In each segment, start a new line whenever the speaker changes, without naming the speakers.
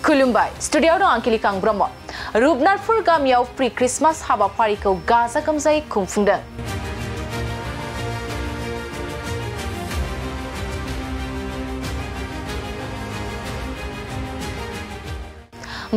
खुलुमबाय स्टुडियोआव दं आंकिलिकां ब्रह्म रुपनाथपुर गामियाव प्रि क्रिसमास हाबाफारिखौ गाजा गोमजायै खुंफुंदों।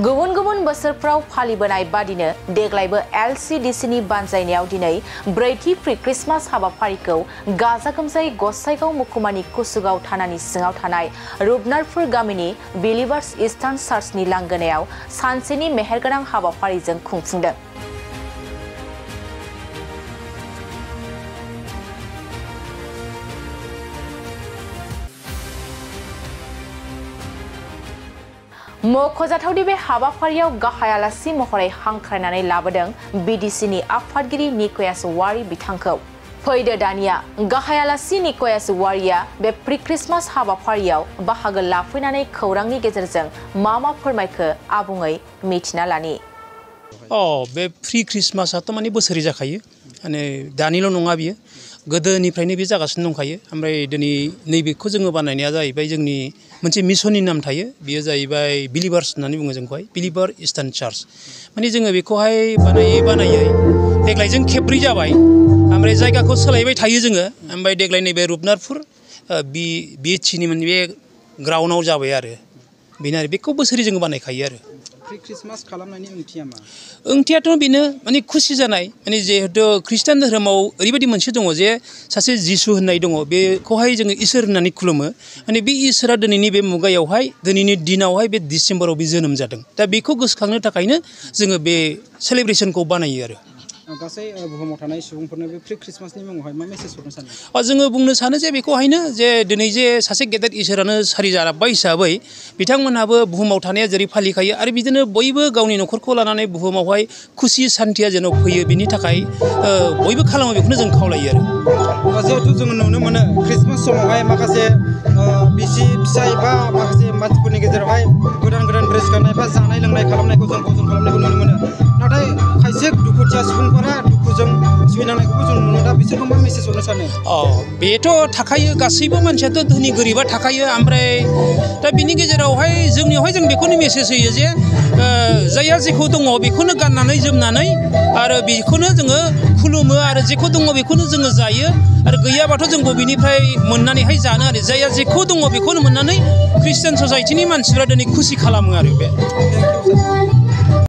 गुबुन गुबुन बोसोरफ्राव फालिबोनाय बादिनो देग्लायबो एलसीडीसीनि बानजायनायाव दिनै ब्रैथि प्रि क्रिसमास हाबाफारिखौ गाजा गोमजायै गसाइगाव महकुमानि कुसुगाव थानानि सिङाव थानाय रुपनाथपुर गामिनि बिलिभार्स इस्टार्न चार्चनि लांगोनायाव सानसेनि मेहेरगोनां हाबाफारिजों खुंफुंदों। मख'जाथावदि बे हाबाफारियाव गाहाय आलासि महरै हांख्रायनानै लाबोदों बीडीसीनि आफादगिरि निकयास औवारी बिथांखौ। फैदो दानिया गाहाय आलासि निकयास औवारीया बे प्रि क्रिसमास हाबाफारियाव बाहागो लाफैनानै खौरांनि गेजेरजों मा फोरमायखो आबुङै मिथिना लानि।
बे प्रि क्रिसमासाथ' माने बोसोरै जाखायो माने दानिल' नङा बियो गोदोनिफ्रायनो बे जागासिनो दंखायो। ओमफ्राय दिनै नैबेखौ जोङो बानायनाया जाहैबाय जोंनि मोनसे मिशननि नाम थायो बेयो जाहैबाय बिलिभार्स होननानै बुङो जोंखौहाय बिलिभार इस्टार्न चार्च। माने जोङो बेखौहाय बानायै देग्लायजों खेबब्रै जाबाय ओमफ्राय जायगाखौ सोलायबाय थायो जोङो। ओमफ्राय देग्लाय नैबे रुपनाथपुर बिएचसिनि मोनसे बे ग्राउन्डआव जाबाय आरो बेनो आरो बेखौ बोसोरै जोङो बानायखायो आरो।
प्रि क्रिसमास खालामनायनि ओंथिया मा?
ओंथियाथ' बेनो माने खुसि जानाय माने जिहेतु खृष्टान धोरोमाव ओरैबायदि मोनसे दङ जे सासे जिसु होननाय दङ बेखौहाय जोङो इसोर होननानै खुलुमो। माने बे इसोरा दिनैनि बे मुगायावहाय दिनैनि दिनावहाय बे डिसेम्बराव बे जोनोम जादों। दा बेखौ गोसोखांनो थाखायनो जोङो बे सेलेब्रेसनखौ बानायो आरो।
गासै बुहुमाव थानाय सुबुंफोरनो बे प्रि क्रिसमासनि मुङावहाय मा मेसेज हरनो सानो?
जोङो बुंनो सानो जे बेखौहायनो जे दिनै जे सासे गेदेर इसोरानो सारि जालांबाय हिसाबै बिथांमोनहाबो बुहुमाव थानाया जेरै फालिखायो आरो बिदिनो बयबो गावनि न'खरखौ लानानै बुहुमावहाय खुसि सान्थिया जेन' फैयो बिनि थाखाय बयबो खालामो बेखौनो जों खावलायो आरो।
जिहेथु जोङो नुनो मोनो क्रिसमास समावहाय माखासे बिसि फिसाय बा माखासे मानसिफोरनि गेजेरावहाय गोदान ड्रेस गाननाय बा जानाय लोंनाय खालामनायखौ जों भजन खालामनायखौ नुनो मोनो। नाथाय खायसे दुखुथिया सुबुंफोरा दुखुजों सैनांनायखौबो जों नुनो। दा बिसोरखौ मा मेसेज हरनो सानो?
बेथ' थाखायो गासैबो मानसियाथ' धोनि गोरिबा थाखायो। ओमफ्राय दा बिनि गेजेरावहाय जोंनियावहाय जों बेखौनो मेसेज होयो जे जायहा जेखौ दङ बेखौनो गाननानै जोमनानै आरो बेखौनो जोङो खुलुमो आरो जेखौ दङ बेखौनो जोङो जायो आरो गैयाबाथ' जों बबेनिफ्राय मोननानैहाय जानो आरो जायहा जेखौ दङ बेखौनो मोननानै खृष्टान ससाइटिनि मानसिफ्रा दिनै खुसि खालामो आरो बे।